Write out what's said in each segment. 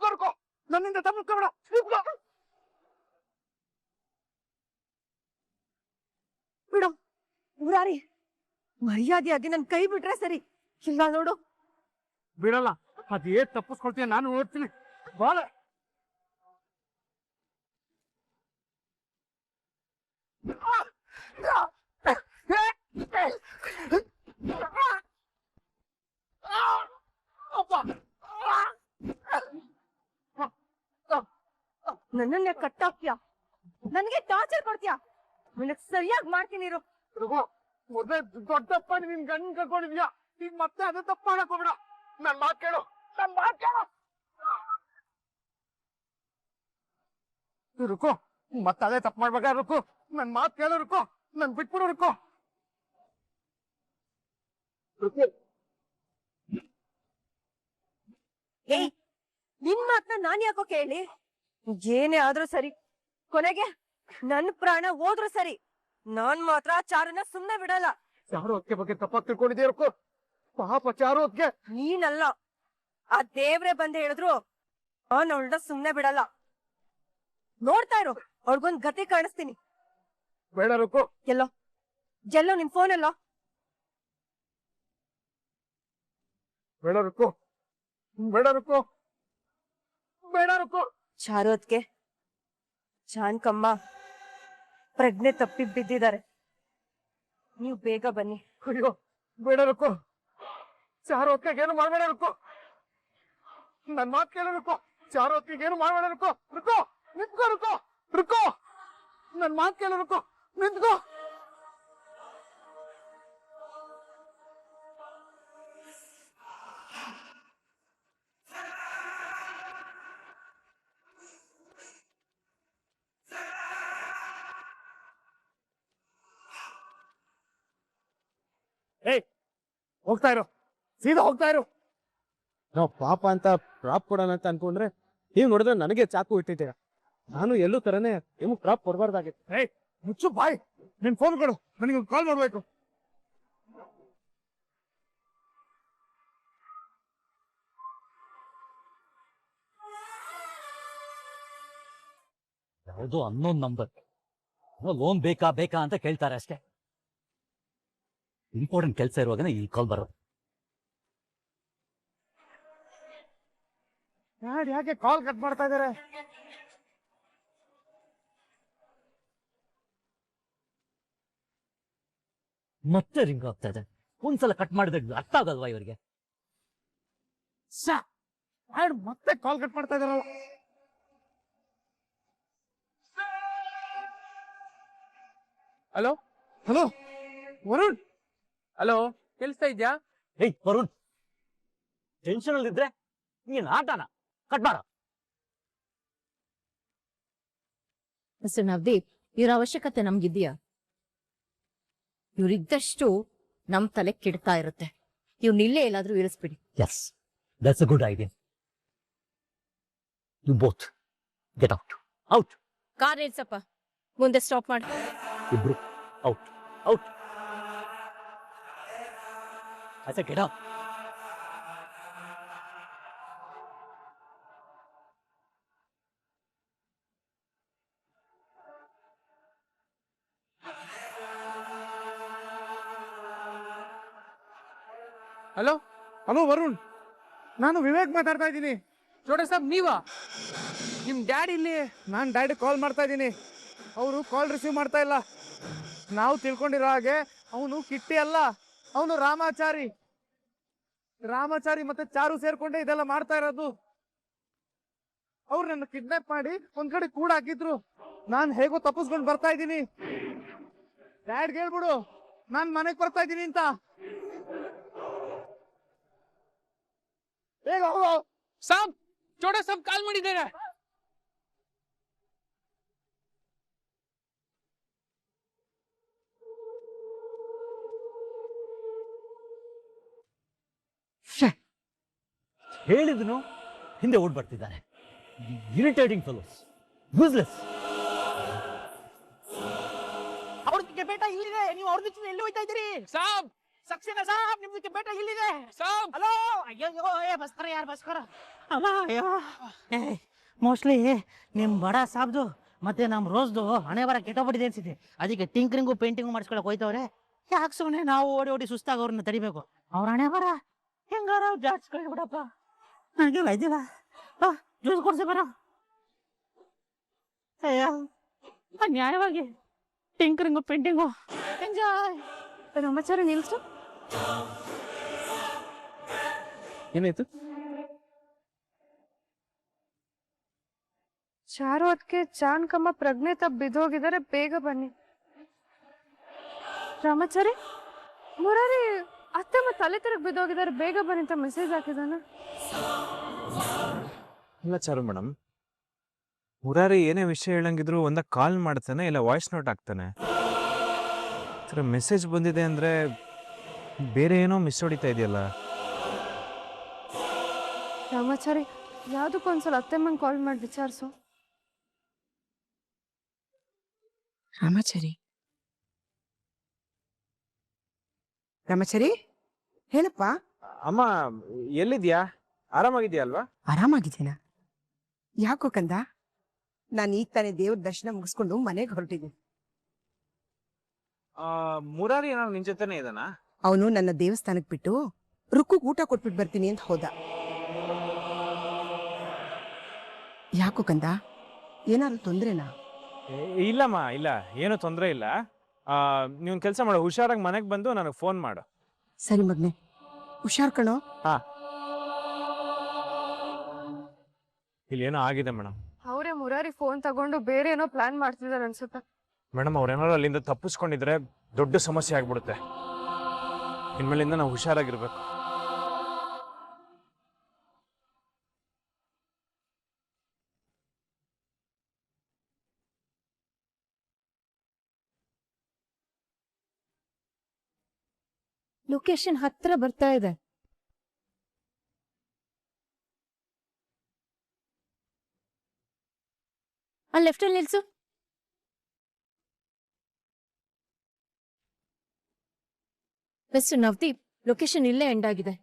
ನಿಂತ್ಕೋ ನನ್ನಿಂದ ತಪ್ಪಿಸ್ಕೋಬೇಡ ಬಿಡು ಮುರಾರಿ, ಮರ್ಯಾದೆಯಾಗಿ ನನ್ ಕೈ ಬಿಟ್ರೆ ಸರಿ, ಇಲ್ಲ ನೋಡು ಬಿಡಲ್ಲ. ಅದೇನ್ ತಪ್ಪಿಸ್ಕೊಳ್ತೀಯ ನಾನು ನೋಡ್ತೀನಿ. ಬಾಳ ನನ್ನನ್ನೇ ಕಟ್ಟಾಕ್ತೀಯ, ನನ್ಗೆ ಟಾರ್ಚರ್ ಕೊಡ್ತೀಯ, ನಿನಗ್ ಸರಿಯಾಗಿ ಮಾಡ್ತೀನಿ ಇರು. ಮೊದಲೇ ದೊಡ್ಡ ತಪ್ಪ ನಿನ್ ಗಂಡ ಕರ್ಕೊಂಡಿದ್ಯಾ, ಈಗ ಮತ್ತೆ ಅದೇ ತಪ್ಪ ಮಾಡಕ್ ಹೋಗ್ಬೇಡ. ನನ್ ಮಾತ್ ಕೇಳು, ನನ್ ಮಾತ್ ಕೇಳು. ರುಕೋ, ಮತ್ತೆ ಅದೇ ತಪ್ಪು ಮಾಡ್ಬೇಕಾ? ರುಕೋ, ನನ್ ಮಾತ್ ಕೇಳು. ರುಕೋ, ನನ್ ಬಿಟ್ಬಿಡು. ರುಕೋ ಏಯ್, ನಿನ್ ಮಾತನ್ನ ನಾನ್ ಯಾಕೋ ಕೇಳಿ? ಏನೇ ಆದ್ರೂ ಸರಿ, ಕೊನೆಗೆ ನನ್ ಪ್ರಾಣ ಹೋದ್ರು ಸರಿ, ನಾನ್ ಮಾತ್ರ ಚಾರುನ ಸುಮ್ನೆ ಬಿಡಲ್ಲ. ಚಾರು ಅಕ್ಕೆ ಬಗ್ಗೆ ತಪ್ಪಾಗಿ ತಿಳ್ಕೊಂಡಿದ್ಯಾ? ರುಕೋ, ಪಾಪ ಚಾರು ಅಕ್ಕೆ. ನೀನಲ್ಲ, ಆ ದೇವ್ರೆ ಬಂದ್ ಹೇಳಿದ್ರು ನಾನ್ ಅವಳನ್ನ ಸುಮ್ನೆ ಬಿಡಲ್ಲ. ನೋಡ್ತಾ ಇರು, ಅವ್ರಿಗೊಂದ್ ಗತಿ ಕಾಣಿಸ್ತೀನಿ. ಬೇಡ ರುಕೋ. ಎಲ್ಲೋ ನಿನ್ ಫೋನ್ ಎಲ್ಲೋ? ಬೇಡ ರುಕೋ, ಬೇಡ ರುಕೋ, ಬೇಡ ರುಕೋ. ಚಾರು ಅದ್ಕೆ ಜಾನ್ಕಮ್ಮ ಪ್ರಜ್ಞೆ ತಪ್ಪಿ ಬಿದ್ದಿದ್ದಾರೆ, ನೀವು ಬೇಗ ಬನ್ನಿ. ಅಯ್ಯೋ ಬೇಡ ರುಕೋ, ಚಾರು ಹೊತ್ತಿಗೆ ಏನು ಮಾಡ್ಬೇಡ ರುಕೋ, ನನ್ ಮಾತ್ ಕೇಳು ರುಕೋ. ಚಾರು ಹೊತ್ತಿಗೆ ಏನು ಮಾಡ್ಬೇಡ ರುಕೋ. ರುಕೋ, ನಿಂತ್ಕೋ. ರುಕೋ, ರುಕೋ, ನನ್ ಮಾತ್ ಕೇಳು ರುಕೋ, ನಿಂತ್ಕೋ. ಏಯ್, ಹೋಗ್ತಾ ಇರು, ಸೀದಾ ಹೋಗ್ತಾ ಇರು. ನಾವು ಪಾಪ ಅಂತ ಪ್ರಾಪ್ ಕೊಡೋಣ ಅಂತ ಅನ್ಕೊಂಡ್ರೆ ನೀವು ನೋಡಿದ್ರೆ ನನಗೆ ಚಾಕು ಇಟ್ಟಿದ್ದೀರ. ನಾನು ಎಲ್ಲೂ ತರನೇ ನಿಮ್ಗೆ ಪ್ರಾಪ್ ಕೊಡಬಾರ್ದಾಗಿತ್ತು. ಏಯ್, ಮುಚ್ಚು ಬಾಯ್. ನಿನ್ ಫೋನ್ ಕೊಡು, ನನಗೆ ಕಾಲ್ ಮಾಡ್ಬೇಕು. ಯಾವುದೋ ಅನ್ನೋನ್ ನಂಬರ್, ಲೋನ್ ಬೇಕಾ ಅಂತ ಕೇಳ್ತಾರೆ ಅಷ್ಟೇ. ಇಂಪಾರ್ಟೆಂಟ್ ಕೆಲಸ ಇರುವಾಗನೇ ಈ ಕಾಲ್ ಬರೋದು. ಯಾಕೆ ಕಾಲ್ ಕಟ್ ಮಾಡ್ತಾ ಇದಾರೆ? ಮತ್ತೆ ರಿಂಗ್ ಆಗ್ತಾ ಇದೆ. ಒಂದ್ಸಲ ಕಟ್ ಮಾಡಿದ್ರೆ ಅರ್ಥ ಆಗಲ್ವಾ ಇವರಿಗೆ? ಮತ್ತೆ ಕಾಲ್ ಕಟ್ ಮಾಡ್ತಾ ಇದಾರಲ್ಲ. Hello hello Varun. ಹಲೋ, ಕೇಳಿಸ್ತಾ ಇದ್ಯಾ? ಏಯ್ ವರುಣ್, ಟೆನ್ಷನ್ ಅಲ್ಲಿದ್ರೆ ನೀನ್ ಆಟನ ಕಟ್ ಮಾಡ. ಮಿಸ್ಟರ್ ನವದೀಪ್, ಇವ್ರ ಅವಶ್ಯಕತೆ ನಮ್ಗಿದ್ಯಾ? ಇವ್ರಿದ್ದಷ್ಟು ನಮ್ ತಲೆ ಕೆಡ್ತಾ ಇರುತ್ತೆ. ಇವ್ನಿಲ್ಲೇ ಎಲ್ಲಾದ್ರೂ ಇರಿಸ್ಬಿಡಿ. Yes, that's a good idea. You both get out. Out. Car ನಿಲ್ಸಪ್ಪ, ಮುಂದೆ ಸ್ಟಾಪ್ ಮಾಡಿ. ಇಬ್ರು out. Out. I said get out. Hello hello Varun, ನಾನು ವಿವೇಕ್ ಮಾತಾಡ್ತಾ ಇದ್ದೀನಿ. ಚೋಡೆ ಸಾಬ್ ನೀವಾ? ನಿಮ್ ಡ್ಯಾಡಿ ಇಲ್ಲಿ? ನಾನು ಡ್ಯಾಡಿ ಕಾಲ್ ಮಾಡ್ತಾ ಇದ್ದೀನಿ, ಅವರು ಕಾಲ್ ರಿಸೀವ್ ಮಾಡ್ತಾ ಇಲ್ಲ. ನಾವು ತಿಳ್ಕೊಂಡಿರೋ ಹಾಗೆ ಅವನು ಕಿಟ್ಟಿ ಅಲ್ಲ, ಅವನು ರಾಮಾಚಾರಿ. ರಾಮಾಚಾರಿ ಮತ್ತೆ ಚಾರು ಸೇರ್ಕೊಂಡೆ ಇದೆಲ್ಲ ಮಾಡ್ತಾ ಇರೋದು. ಅವ್ರು ನನ್ನ ಕಿಡ್ನಾಪ್ ಮಾಡಿ ಒಂದ್ ಕಡೆ ಕೂಡ ಹಾಕಿದ್ರು. ನಾನ್ ಹೇಗೋ ತಪ್ಪಿಸ್ಕೊಂಡು ಬರ್ತಾ ಇದ್ದೀನಿ. ಡ್ಯಾಡ್ಗೆ ಹೇಳ್ಬಿಡು ನಾನ್ ಮನೆಗ್ ಬರ್ತಾ ಇದ್ದೀನಿ ಅಂತ. ಬೇಗ ಹೋಗು. ಸಾಬ್, ಚೋಡೆ ಸಾಬ್ ಕಾಲ್ ಮಾಡಿದ್ದೇನೆ. ಹೇಳಿದ್ನು ಹಿಂದೆ ಓಡ್ ಬರ್ತಿದ್ದಾರೆ. Irritating fellows, useless. ಅವ್ರಿಗೆ ಬೇಟ ಇಲ್ಲಿದೆ, ನೀವು ಅವ್ರ ಜೊತೆ ಎಲ್ಲಿ ಹೋಯ್ತಾ ಇದ್ದೀರಿ? ಸಾಬ್, ಸಕ್ಸೇನಾ ಸಾಬ್, ನಿಮ್ದಕ್ಕೆ ಬೇಟ ಇಲ್ಲಿದೆ. ಸಾಬ್, ಹಲೋ, ಅಯ್ಯೋ ಬಸ್ಕರ, ಯಾರು ಬಸ್ಕರ? ಅಮ್ಮ ಅಯ್ಯೋ ಮೋಸ್ಟ್ಲಿ ನಿಮ್ಮ ಬಡ ಸಾಬ್ದು ಮತ್ತೆ ನಮ್ಮ ರೋಸ್ದು ಹಣೆ ಬರ ಕೆಟ್ಟೋಗ್ಬಿಟ್ಟಿದೆ ಅನ್ಸಿದೆ. ಅದಕ್ಕೆ ಟಿಂಕರಿಂಗು ಪೇಂಟಿಂಗು ಮಾಡಿಸ್ಕೊಳಕ್ ಹೋಯ್ತವ್ರೆ. ಯಾಕೆ ಸುಮ್ಮನೆ ನಾವು ಓಡಿ ಓಡಿ ಸುಸ್ತಾಗ ಅವ್ರನ್ನ ತಡಿಬೇಕು? ಅವ್ರ ಹಣೆ ಬರ ಹೆಂಗಾರ ಜಾಡ್ಸ್ಕೊಳ್ಳಿ ಬಿಡಪ್ಪ. ನನಗೆ ವೈದ್ಯವ ಜ್ಯೂಸ್ ಕೊಡ್ಸಿ ಬರ. ಅಯ್ಯೋ ನ್ಯಾಯವಾಗಿ ಟಿಂಕರಿಂಗು ಪೇಂಟಿಂಗು ಎಂಜಾಯ್. ರಾಮಾಚಾರಿ ನಿಲ್ಸು. ಏನಾಯ್ತು? ಚಾರು ಅದಕ್ಕೆ ಚಾನ್ಕಮ್ಮ ಪ್ರಜ್ಞೆ ತಪ್ಪು ಬಿದ್ದೋಗಿದ್ದಾರೆ, ಬೇಗ ಬನ್ನಿ. ರಾಮಾಚಾರಿ, ಮುರಾರಿ ಅತ್ತಮ್ಮ ತಲೆ ತಿರುಗಿ ಬಿದ್ದೋಗಿದ್ದಾರೆ, ಬೇಗ ಬನ್ನಿ ಅಂತ ಮೆಸೇಜ್ ಹಾಕಿದಾನ. ಇಲ್ಲ ಚಾರು ಮೇಡಮ್, ಮುರಾರಿ ಏನೇ ವಿಷಯ ಹೇಳಂಗಿದ್ರು ಒಂದ ಕಾಲ್ ಮಾಡ್ತಾನೆ ಇಲ್ಲ ವಾಯ್ಸ್ ನೋಟ್ ಹಾಕ್ತಾನೆ. ಮೆಸೇಜ್ ಬಂದಿದೆ ಅಂದ್ರೆ ಬೇರೆ ಏನೋ ಮಿಸ್ ಹೊಡಿತಾ ಇದೆಯಲ್ಲ. ರಾಮಾಚಾರಿ, ಯಾವ್ದಕ್ಕೊಂದ್ಸಲ ಅತ್ತೆಮ್ಮಂಗೆ ಕಾಲ್ ಮಾಡಿ ವಿಚಾರಿಸು. ರಾಮಾಚಾರಿ, ರಾಮಾಚಾರಿ ಹೇಳಪ್ಪ. ಅಮ್ಮ ಎಲ್ಲಿದ್ಯಾ? ಆರಾಮಾಗಿದ್ಯಾ ಅಲ್ವಾ? ಆರಾಮಾಗಿದ್ದೀನ? ಯಾಕೋ ಕಂದ, ನಾನು ಈಗ ತಾನೇ ದೇವ್ರ ದರ್ಶನ ಮುಗಿಸ್ಕೊಂಡು ಮನೆಗೆ ಹೊರಟಿದ್ದೀನಿ. ಮುರಾರಿ ಏನಾದ್ರು ನಿನ್ ಜೊತೆನೇ ಇದಾನ? ಅವನು ನನ್ನ ದೇವಸ್ಥಾನಕ್ಕೆ ಬಿಟ್ಟು ರುಕ್ಕುಗ್ ಊಟ ಕೊಟ್ಬಿಟ್ಟು ಬರ್ತೀನಿ ಅಂತ ಹೋದ. ಯಾಕೋ ಕಂದ, ಏನಾದ್ರು ತೊಂದ್ರೆನಾ? ಇಲ್ಲಮ್ಮ, ಇಲ್ಲ, ಏನು ತೊಂದರೆ ಇಲ್ಲ. ನೀವ್ ಕೆಲಸ ಮಾಡು, ಹುಷಾರಾಗಿ ಮನೆಗೆ ಬಂದು ನನಗೆ ಫೋನ್ ಮಾಡು. ಸರಿ ಮಗ್ನೆ, ಹುಷಾರ್ ಕಣೋ. ಇಲ್ಲಿ ಏನೋ ಆಗಿದೆ ಮೇಡಮ್. ಅವರೇ ಮುರಾರಿ ಫೋನ್ ತಗೊಂಡು ಬೇರೆ ಏನೋ ಪ್ಲಾನ್ ಮಾಡ್ತಿದಾರೆ ಅನ್ಸುತ್ತೆ. ಮೇಡಮ್ ಅವ್ರೇನಾದ್ರು ಅಲ್ಲಿಂದ ತಪ್ಪಿಸ್ಕೊಂಡಿದ್ರೆ ದೊಡ್ಡ ಸಮಸ್ಯೆ ಆಗ್ಬಿಡುತ್ತೆ. ಇನ್ಮೇಲಿಂದ ನಾವು ಹುಷಾರಾಗಿರ್ಬೇಕು. ಲೊಕೇಶನ್ ಹತ್ರ ಬರ್ತಾ ಇದೆ. ಅಲ್ಲಿ ಲೆಫ್ಟ್ ಅಲ್ಲಿ ನಿಲ್ಸು. ಮಿಸ್ಟರ್ ನವದೀಪ್, ಲೊಕೇಶನ್ ಇಲ್ಲೇ ಎಂಡ್ ಆಗಿದೆ.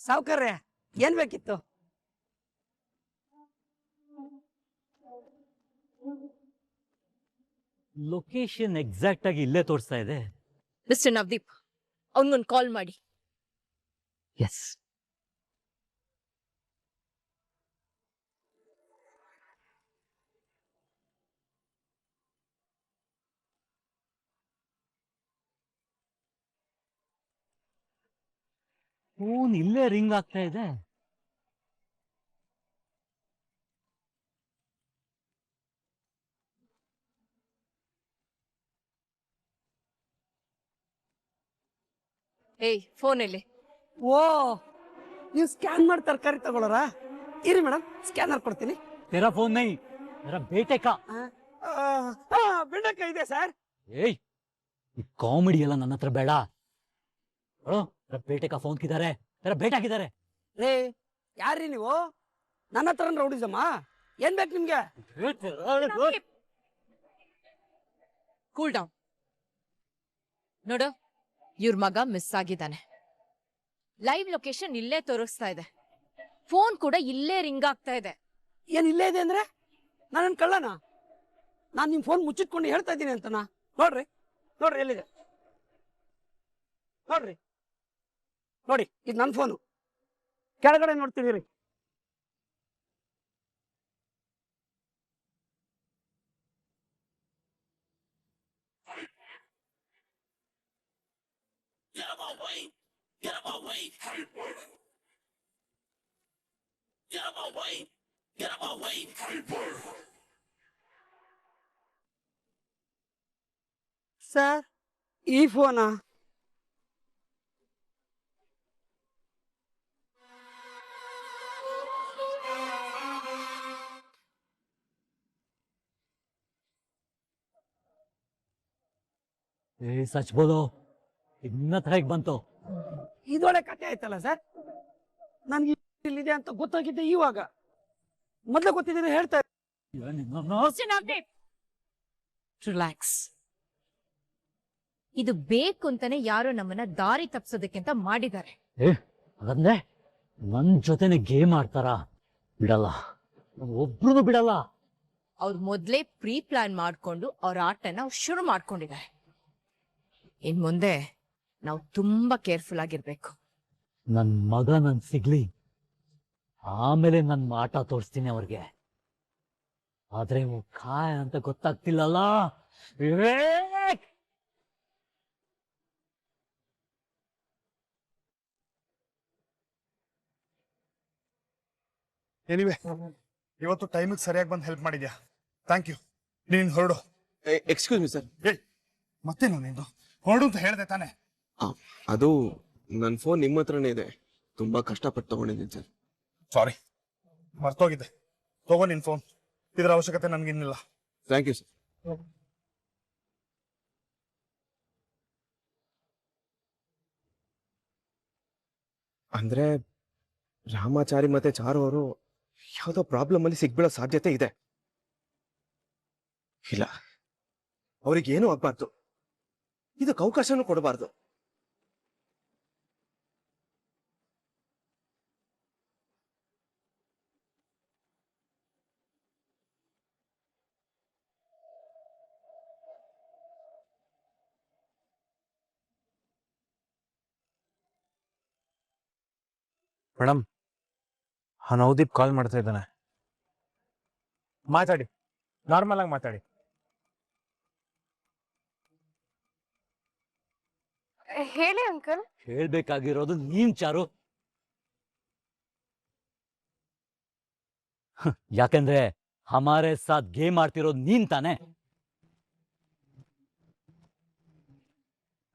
ಸಾವ್ಕಾರ್ರೆ, ಏನ್ ಬೇಕಿತ್ತು? ಲೊಕೇಶನ್ ಎಕ್ಸಾಕ್ಟ್ ಆಗಿ ಇಲ್ಲೇ ತೋರಿಸ್ತಾ ಇದೆ. ಮಿಸ್ಟರ್ ನವದೀಪ್, ಅವನಿಗೊಂದು ಕಾಲ್ ಮಾಡಿ. ಎಸ್. ಫೋನ್ ಇಲ್ಲೇ ರಿಂಗ್ ಆಗ್ತಾ ಇದೆ. ಏಯ್, ಫೋನ್ ಎಲ್ಲಿ? ಓ, ನೀವು ಸ್ಕ್ಯಾನ್ ಮಾಡಿ ತರಕಾರಿ ತಗೊಳ್ಳೋರಾ? ಇರಿ ಮೇಡಮ್, ಸ್ಕ್ಯಾನರ್ ಕೊಡ್ತೀನಿ. ತೆರಾ ಫೋನ್ ನೈ, ತೆರಾ ಬೇಟೆ ಕಾ. ಬೆಂಡೆಕಾಯಿ ಇದೆ ಸರ್. ಏಯ್, ಈ ಕಾಮಿಡಿ ಎಲ್ಲ ನನ್ನ ಹತ್ರ ಬೇಡ. ಬೇಟೆ ಕಾ ಫೋನ್ ಕಿದ್ದಾರೆ, ತೆರಾ ಬೇಟೆ ಹಾಕಿದ್ದಾರೆ. ರೇ, ಯಾರ್ರಿ ನೀವು? ನನ್ನ ಹತ್ರ ರೌಡಿಸಮ್ಮ? ಏನ್ ಬೇಕು ನಿಮ್ಗೆ? Cool down. ನೋಡು, ಇವ್ರ ಮಗ ಮಿಸ್ ಆಗಿದ್ದಾನೆ. ಲೈವ್ ಲೊಕೇಶನ್ ಇಲ್ಲೇ ತೋರಿಸ್ತಾ ಇದೆ. ಫೋನ್ ಕೂಡ ಇಲ್ಲೇ ರಿಂಗ್ ಆಗ್ತಾ ಇದೆ. ಏನ್ ಇಲ್ಲೇ ಇದೆ ಅಂದ್ರೆ ನಾನು ಕಳ್ಳನ? ನಾನು ನಿಮ್ ಫೋನ್ ಮುಚ್ಚಿಟ್ಕೊಂಡು ಹೇಳ್ತಾ ಇದ್ದೀನಿ ಅಂತನಾ? ನೋಡ್ರಿ, ನೋಡ್ರಿ ಎಲ್ಲಿದೆ ನೋಡ್ರಿ. ನೋಡಿ, ಇದು ನನ್ನ ಫೋನು. ಕೆಳಗಡೆ ನೋಡ್ತೀವಿ ರೀ. ಸರ್, ಈ ಫೋನಾ? ಸಚ್ ಬೋಲೋ ಇನ್ನ ಹೇಗ್ ಬಂತು? ಇದೊಳ್ಳೆ ಕತೆ ಆಯ್ತಲ್ಲ ಸರ್. ನನ್ಗೆ ಇಲ್ಲಿದೆ ಅಂತ ಗೊತ್ತಾಗಿದ್ದೆ ಇವಾಗ. ಮೊದ್ಲು ಗೊತ್ತಿದ್ರೆ ಹೇಳ್ತಾ ರಿಲ್ಯಾಕ್ಸ್. ಇದು ಬೇಕು ಅಂತಾನೆ ಯಾರೋ ನಮ್ಮನ್ನ ದಾರಿ ತಪ್ಸೋದಕ್ಕಿಂತ ಮಾಡಿದ್ದಾರೆ. ಅದಂದ್ರೆ ನನ್ ಜೊತೆನೆ ಗೇಮ್ ಆಡ್ತಾರ? ಬಿಡಲ್ಲ, ಒಬ್ರು ಬಿಡಲ್ಲ. ಅವ್ರು ಮೊದ್ಲೇ ಪ್ರೀ ಪ್ಲಾನ್ ಮಾಡ್ಕೊಂಡು ಅವ್ರ ಆಟನ ಶುರು ಮಾಡ್ಕೊಂಡಿದ್ದಾರೆ. ಇನ್ ಮುಂದೆ ನಾವು ತುಂಬಾ ಕೇರ್ಫುಲ್ ಆಗಿರ್ಬೇಕು. ನನ್ ಮಗ ನನ್ ಸಿಗ್ಲಿ, ಆಮೇಲೆ ನನ್ ಆಟ ತೋರಿಸ್ತೀನಿ ಅವ್ರಿಗೆ. ಆದ್ರೆ ಕಾಯ ಅಂತ ಗೊತ್ತಾಗ್ತಿಲ್ಲಲ್ಲ. ವಿವೇಕ್, ಎನಿವೆ ಇವತ್ತು ಟೈಮಿಗೆ ಸರಿಯಾಗಿ ಬಂದು ಹೆಲ್ಪ್ ಮಾಡಿದ್ಯಾ, ಥ್ಯಾಂಕ್ ಯು. ನೀನ್ ಹೊರಡು. Excuse me sir. ಮತ್ತೇನು ನಿಂದು? ಹೊರಡು ಅಂತ ಹೇಳ್ದೆ ತಾನೆ? ಅದು ನನ್ನ ಫೋನ್ ನಿಮ್ಮ ಹತ್ರನೇ ಇದೆ, ತುಂಬಾ ಕಷ್ಟಪಟ್ಟು ತಗೊಂಡಿದ್ದೀನಿ ಸರ್. ಸಾರಿ, ಮರ್ತೋಗಿದ್ದೆ. ತಗೋ ನಿನ್ ಫೋನ್, ಇದರ ಅವಶ್ಯಕತೆ ನನ್ಗಿನ್ನಿಲ್ಲ. Thank you sir. ಅಂದ್ರೆ ರಾಮಾಚಾರಿ ಮತ್ತೆ ಚಾರು ಅವರು ಯಾವ್ದೋ ಪ್ರಾಬ್ಲಮ್ ಅಲ್ಲಿ ಸಿಗ್ಬೀಳೋ ಸಾಧ್ಯತೆ ಇದೆ. ಇಲ್ಲ, ಅವ್ರಿಗೇನು ಆಗ್ಬಾರ್ದು, ಇದಕ್ಕೆ ಅವಕಾಶನೂ ಕೊಡಬಾರ್ದು. ಮೇಡಮ್, ನವದೀಪ್ ಕಾಲ್ ಮಾಡ್ತಾ ಇದ್ದಾನೆ. ಮಾತಾಡಿ, ನಾರ್ಮಲ್ ಆಗಿ ಮಾತಾಡಿ. ಹೇಳಿ ಅಂಕಲ್. ಹೇಳ್ಬೇಕಾಗಿರೋದು ನೀನ್ ಚಾರು. ಯಾಕಂದ್ರೆ ಹಮಾರೆ ಸಾಥ್ ಗೇಮ್ ಆಡ್ತಿರೋದು ನೀನ್ ತಾನೆ.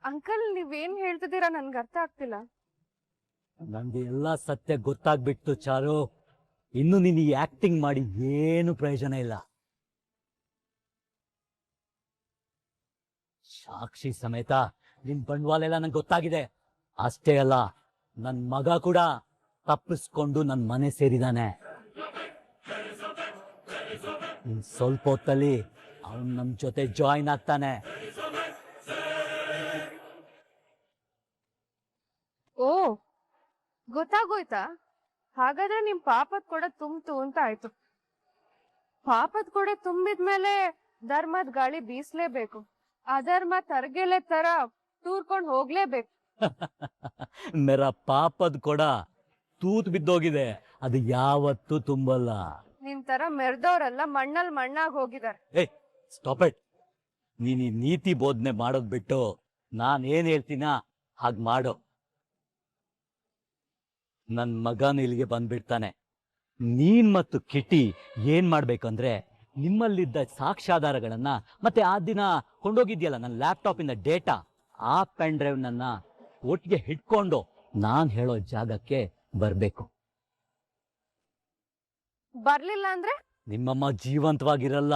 ಅಂಕಲ್ ನೀವೇನ್ ಹೇಳ್ತಿದ್ದೀರಾ ನನ್ಗೆ ಅರ್ಥ ಆಗ್ತಿಲ್ಲ. ನಂಗೆ ಎಲ್ಲ ಸತ್ಯ ಗೊತ್ತಾಗ್ಬಿಟ್ಟು ಚಾರು. ಇನ್ನು ನೀನ್ ಈ ಆಕ್ಟಿಂಗ್ ಮಾಡಿ ಏನು ಪ್ರಯೋಜನ ಇಲ್ಲ. ಸಾಕ್ಷಿ ಸಮೇತ ನಿನ್ ಬಂಡವಾಳ ಎಲ್ಲ ನಂಗೆ ಗೊತ್ತಾಗಿದೆ. ಅಷ್ಟೇ ಅಲ್ಲ, ನನ್ ಮಗ ಕೂಡ ತಪ್ಪಿಸ್ಕೊಂಡು ನನ್ ಮನೆ ಸೇರಿದಾನೆ. ಸ್ವಲ್ಪ ಹೊತ್ತಲ್ಲಿ ಅವನ್ ನಮ್ ಜೊತೆ ಜಾಯಿನ್ ಆಗ್ತಾನೆ. ಓ, ಗೊತ್ತಾಗೋಯ್ತಾ? ಹಾಗಾದ್ರೆ ನಿಮ್ ಪಾಪದ ಕೊಡ ತುಂಬ್ತು ಅಂತ ಆಯ್ತು. ಪಾಪದ ಕೊಡ ತುಂಬಿದ್ಮೇಲೆ ಧರ್ಮದ ಗಾಳಿ ಬೀಸ್ಲೇಬೇಕು. ಅಧರ್ಮ ತರ್ಗೆಲೆ ತರ ತೂರ್ಕೊಂಡ್ ಹೋಗ್ಲೇಬೇಕು. ಮೇರಾ ಪಾಪದ ಕೊಡ ತೂತ್ ಬಿದ್ದೋಗಿದೆ, ಅದು ಯಾವತ್ತೂ ತುಂಬಲ್ಲ. ನಿನ್ ತರ ಮೆರ್ದವ್ರೆಲ್ಲ ಮಣ್ಣಲ್ಲಿ ಮಣ್ಣಾಗ್ ಹೋಗಿದಾರೆ. ಏ ಸ್ಟಾಪ್ ಇಟ್. ನೀನ್ ಈ ನೀತಿ ಬೋಧನೆ ಮಾಡೋದ್ ಬಿಟ್ಟು ನಾನ್ ಏನ್ ಹೇಳ್ತೀನ ಹಾಗ್ ಮಾಡೋ. ನನ್ ಮಗನ ಇಲ್ಲಿಗೆ ಬಂದ್ಬಿಡ್ತಾನೆ. ನೀನ್ ಮತ್ತು ಕಿಟಿ ಏನ್ ಮಾಡ್ಬೇಕಂದ್ರೆ ನಿಮ್ಮಲ್ಲಿದ್ದ ಸಾಕ್ಷ್ಯಾಧಾರಗಳನ್ನ ಮತ್ತೆ ಆ ದಿನ ಕೊಂಡೋಗಿದ್ಯಲ್ಲ ನನ್ನ ಲ್ಯಾಪ್ಟಾಪ್ ಇಂದ ಡೇಟಾ, ಆ ಪೆನ್ ಡ್ರೈವ್ ನನ್ನ ಒಟ್ಟಿಗೆ ಹಿಡ್ಕೊಂಡು ನಾನ್ ಹೇಳೋ ಜಾಗಕ್ಕೆ ಬರ್ಬೇಕು. ಬರ್ಲಿಲ್ಲ ಅಂದ್ರೆ ನಿಮ್ಮಮ್ಮ ಜೀವಂತವಾಗಿರಲ್ಲ.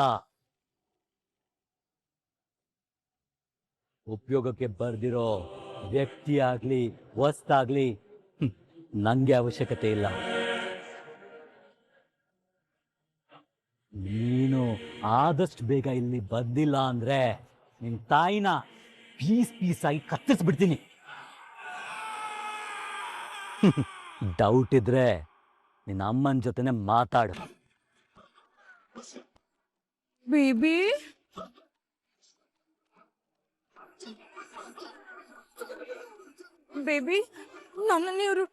ಉಪಯೋಗಕ್ಕೆ ಬರ್ದಿರೋ ವ್ಯಕ್ತಿ ಆಗ್ಲಿ ವಸ್ತಾಗ್ಲಿ ನಂಗೆ ಅವಶ್ಯಕತೆ ಇಲ್ಲ. ನೀನು ಆದಷ್ಟು ಬೇಗ ಇಲ್ಲಿ ಬಂದಿಲ್ಲ ಅಂದ್ರೆ ನಿನ್ ತಾಯಿನ ಪೀಸ್ ಪೀಸ್ ಆಗಿ ಕತ್ತರಿಸ್ಬಿಡ್ತೀನಿ. ಡೌಟ್ ಇದ್ರೆ ನಿನ್ನ ಅಮ್ಮನ ಜೊತೆನೆ ಮಾತಾಡು. ಬೇಬಿ ಬೇಬಿ, ನನ್ನನ್ನು ಇವರು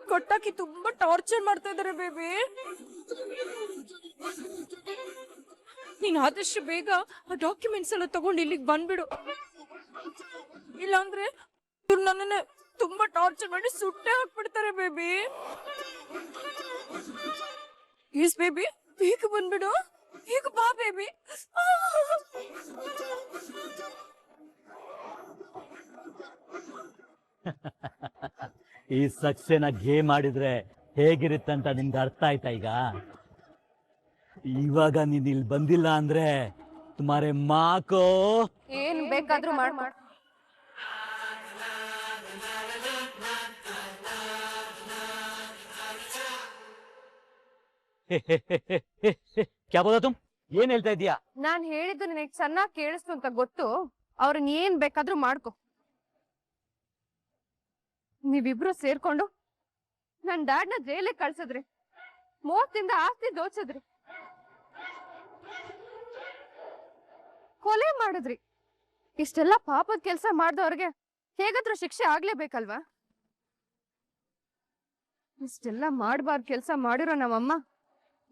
ಕೊಟ್ಟಾಕಿ ತುಂಬಾ ಟಾರ್ಚರ್ ಮಾಡ್ತಾ ಇದಾರೆ ಬೇಬಿ. ನೀನ್ ಆದಷ್ಟು ಬೇಗ ಆ ಡಾಕ್ಯುಮೆಂಟ್ಸ್ ಎಲ್ಲ ತಗೊಂಡು ಇಲ್ಲಿಗೆ ಬಂದ್ಬಿಡು. ಇಲ್ಲಾಂದ್ರೆ ಇವ್ರು ನನ್ನನ್ನ ತುಂಬಾ ಟಾರ್ಚರ್ ಮಾಡಿ ಸುಟ್ಟೆ ಹಾಕ್ಬಿಡ್ತಾರೆ ಬೇಬಿ. ಪ್ಲೀಸ್ ಬೇಬಿ, ಬೇಗ ಬಂದ್ಬಿಡು. ಈಗ ಬಾ ಬೇಬಿ. ಈ ಸಕ್ಸೆನ ಗೇಮ್ ಮಾಡಿದ್ರೆ ಹೇಗಿರುತ್ತಂತ ನಿಮ್ಗೆ ಅರ್ಥ ಆಯ್ತಾ? ಈಗ ಇವಾಗ ನೀನ್ ಇಲ್ಲಿ ಬಂದಿಲ್ಲ ಅಂದ್ರೆ ತುಮಾರೆ ಮಾಕೋ ಏನ್ ಬೇಕಾದ್ರೂ ಮಾಡ್. ಕ್ಯಾ ಬೋಲಾ ತುಮ್? ಏನ್ ಹೇಳ್ತಾ ಇದೀಯಾ? ನಾನ್ ಹೇಳಿದ್ದು ನಿನಗೆ ಚೆನ್ನಾಗಿ ಕೇಳಿಸ್ತು ಅಂತ ಗೊತ್ತು. ಅವ್ರನ್ನ ಏನ್ ಬೇಕಾದ್ರೂ ಮಾಡ್ಕೊ. ನೀವಿಬ್ರು ಸೇರ್ಕೊಂಡು ನನ್ ಡ್ಯಾಡ್ನ ಜೈಲಿಗೆ ಕಳ್ಸಿದ್ರಿ, ಮೋಸದಿಂದ ಆಸ್ತಿ ದೋಚಿದ್ರಿ, ಕೊಲೆ ಮಾಡಿದ್ರಿ. ಇಷ್ಟೆಲ್ಲ ಪಾಪದ ಕೆಲ್ಸ ಮಾಡ್ದವ್ರಿಗೆ ಹೇಗಾದ್ರೂ ಶಿಕ್ಷೆ ಆಗ್ಲೇಬೇಕಲ್ವಾ? ಇಷ್ಟೆಲ್ಲ ಮಾಡ್ಬಾರ್ದು ಕೆಲ್ಸ ಮಾಡಿರೋ ನಮ್ಮಮ್ಮ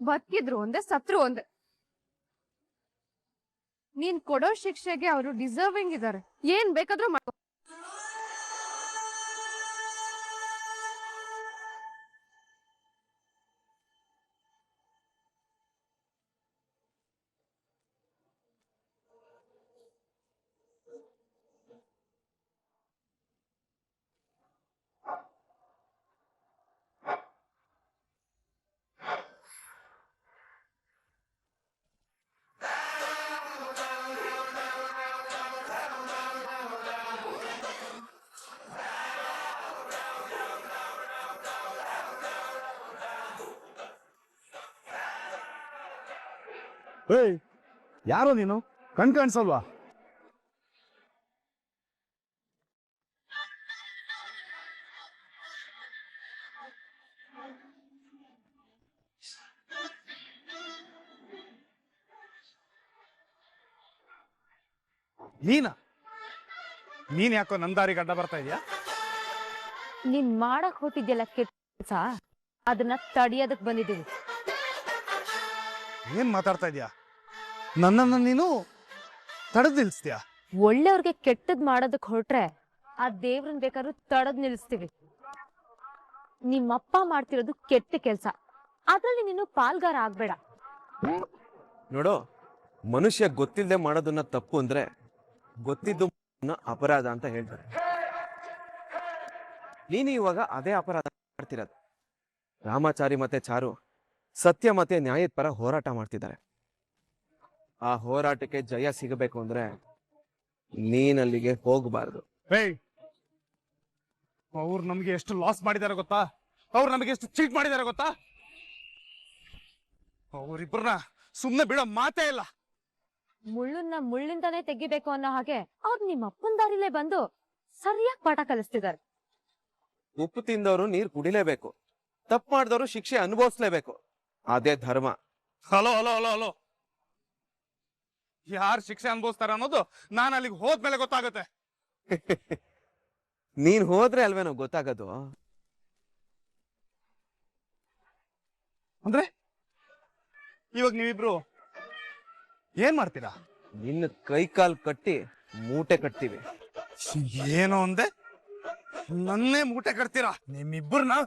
ಬದುಕಿದ್ರು ಒಂದೇ, ಸತ್ರು ಒಂದೇ. ನೀನ್ ಕೊಡೋ ಶಿಕ್ಷೆಗೆ ಅವರು ಡಿಸರ್ವಿಂಗ್ ಇದಾರೆ. ಏನ್ ಬೇಕಾದ್ರೂ ಮಾಡ್ಕೊ. ಏಯ್, ಯಾರೋ ನೀನು? ಕಣ್ ಕಾಣಿಸಲ್ವಾ? ನೀನ್ ಯಾಕೋ ನಂದಾರಿಗೆ ಅಡ್ಡ ಬರ್ತಾ ಇದೀಯಾ? ನೀನ್ ಮಾಡಕ್ ಹೋತಿದ್ಯಲ್ಲ ಕೆಲ್ಸ, ಅದನ್ನ ತಡಿಯೋದಕ್ ಬಂದಿದೀವಿ. ಏನ್ ಮಾತಾಡ್ತಾ ಇದೀಯಾ? ನನ್ನನ್ನ ನೀನು ತಡೆದು ನಿಲ್ಸ್ತೀಯಾ? ಒಳ್ಳೆಯವ್ರಿಗೆ ಕೆಟ್ಟದ್ ಮಾಡೋದಕ್ ಹೊರಟ್ರೆ ಆ ದೇವ್ರನ್ ಬೇಕಾದ್ರೂ ತಡದ್ ನಿಲ್ಲಿಸ್ತೀವಿ. ನಿಮ್ಮಪ್ಪ ಮಾಡ್ತಿರೋದು ಕೆಟ್ಟ ಕೆಲ್ಸ, ಅದ್ರಲ್ಲಿ ನೀನು ಪಾಲ್ಗಾರ ಆಗ್ಬೇಡ. ನೋಡು, ಮನುಷ್ಯ ಗೊತ್ತಿಲ್ಲದೆ ಮಾಡೋದನ್ನ ತಪ್ಪು ಅಂದ್ರೆ ಗೊತ್ತಿದ್ದು ಅಪರಾಧ ಅಂತ ಹೇಳ್ತಾರೆ. ನೀನು ಇವಾಗ ಅದೇ ಅಪರಾಧ ಮಾಡ್ತಿರೋದು. ರಾಮಾಚಾರಿ ಮತ್ತೆ ಚಾರು ಸತ್ಯ ಮತ್ತೆ ನ್ಯಾಯದ ಪರ ಹೋರಾಟ ಮಾಡ್ತಿದ್ದಾರೆ. ಆ ಹೋರಾಟಕ್ಕೆ ಜಯ ಸಿಗಬೇಕು ಅಂದ್ರೆ ನೀನಲ್ಲಿಗೆ ಹೋಗಬಾರ್ದು. ಅವ್ರು ನಮ್ಗೆ ಎಷ್ಟು ಲಾಸ್ ಮಾಡಿದಾರೆ ಗೊತ್ತಾ? ಅವ್ರು ನಮಗೆ ಎಷ್ಟು ಚೀಟ್ ಮಾಡಿದಾರೆ ಗೊತ್ತಾ? ಅವರಿಬ್ಬರನ್ನ ಸುಮ್ನೆ ಬಿಡೋ ಮಾತೇ ಇಲ್ಲ. ಮುಳ್ಳನ್ನ ಮುಳ್ಳಿಂದಾನೇ ತೆಗಿಬೇಕು ಅನ್ನೋ ಹಾಗೆ ಅವ್ರು ನಿಮ್ಮ ಅಪ್ಪನ ದಾರಿಲೇ ಬಂದು ಸರಿಯಾಗಿ ಪಾಠ ಕಲಿಸ್ತಿದ್ದಾರೆ. ಉಪ್ಪು ತಿಂದವರು ನೀರು ಕುಡಿಲೇಬೇಕು, ತಪ್ಪು ಮಾಡಿದವರು ಶಿಕ್ಷೆ ಅನುಭವಿಸ್ಲೇಬೇಕು. ಅದೇ ಧರ್ಮ. ಹಲೋ ಹಲೋ ಹಲೋ ಹಲೋ, ಯಾರು ಶಿಕ್ಷೆ ಅನುಭವಿಸ್ತಾರ ಅನ್ನೋದು ನಾನು ಅಲ್ಲಿಗೆ ಹೋದ್ಮೇಲೆ ಗೊತ್ತಾಗುತ್ತೆ. ನೀನ್ ಹೋದ್ರೆ ಅಲ್ವೇನೋ ಗೊತ್ತಾಗದು. ಅಂದ್ರೆ ಇವಾಗ ನೀವಿಬ್ರು ಏನ್ ಮಾಡ್ತೀರಾ? ನಿನ್ನ ಕೈ ಕಾಲ್ ಕಟ್ಟಿ ಮೂಟೆ ಕಟ್ತೀವಿ. ಏನೋ ಅಂದೆ? ನನ್ನೇ ಮೂಟೆ ಕಟ್ತೀರಾ ನಿಮ್ಮಿಬ್ಬರನ್ನ?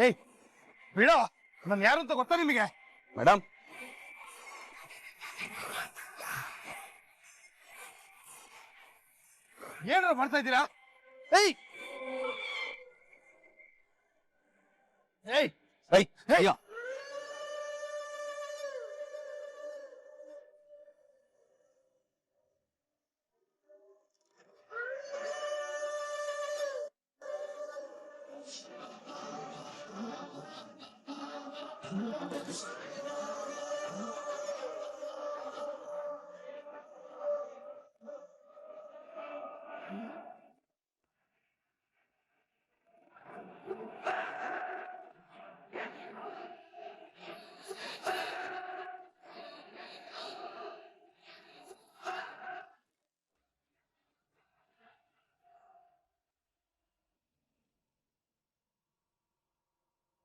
ಏಯ್ ಬಿಡೋ, ನಾನು ಯಾರು ಅಂತ ಗೊತ್ತಾ ನಿಮಗೆ? ಮೇಡಮ್, ಏನಾದ್ರು ಮಾಡ್ತಾ ಇದ್ದೀರಾ? ಏಯ್ ಏಯ್ ಏಯ್, ಅಯ್ಯೋ.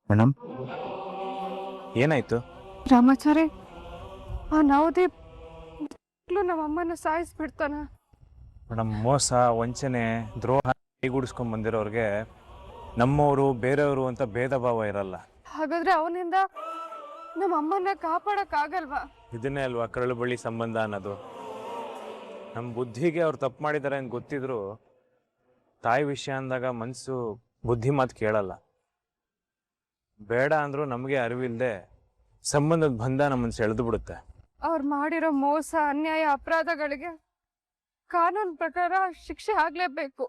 ಮೇಡಮ್ ಏನಾಯ್ತು? ರಾಮಾಚಾರಿ ಆ ನವದೀಪ್ ನಮ್ಮ ಅಮ್ಮನ ಸಾಯಿಸ್ಬಿಡ್ತಾನ. ಮೇಡಮ್, ಮೋಸ, ವಂಚನೆ, ದ್ರೋಹ ಕೈಗೂಡಿಸ್ಕೊಂಡ್ ಬಂದಿರೋರ್ಗೆ ನಮ್ಮವರು ಬೇರೆಯವರು ಅಂತ ಭೇದ ಭಾವ ಇರಲ್ಲ. ಹಾಗಾದ್ರೆ ಅವನಿಂದ ನಮ್ಮ ಅಮ್ಮನ ಕಾಪಾಡಕ್ ಆಗಲ್ವಾ? ಇದನ್ನೇ ಅಲ್ವಾ ಕರಳು ಬಳ್ಳಿ ಸಂಬಂಧ ಅನ್ನೋದು. ನಮ್ಮ ಬುದ್ಧಿಗೆ ಅವ್ರು ತಪ್ಪು ಮಾಡಿದ್ದಾರೆ ಅಂತ ಗೊತ್ತಿದ್ರು ತಾಯಿ ವಿಷಯ ಅಂದಾಗ ಮನಸ್ಸು ಬುದ್ಧಿ ಮಾತು ಕೇಳಲ್ಲ. ಬೇಡ ಅಂದ್ರೂ ನಮಗೆ ಅರಿವಿಲ್ಲದೆ ಸಂಬಂಧದ ಬಂಧ ನಮ್ಮನ್ನು ಸೆಳೆದು ಬಿಡುತ್ತೆ. ಅವ್ರು ಮಾಡಿರೋ ಮೋಸ, ಅನ್ಯಾಯ, ಅಪರಾಧಗಳಿಗೆ ಕಾನೂನು ಪ್ರಕಾರ ಶಿಕ್ಷೆ ಆಗ್ಲೇಬೇಕು.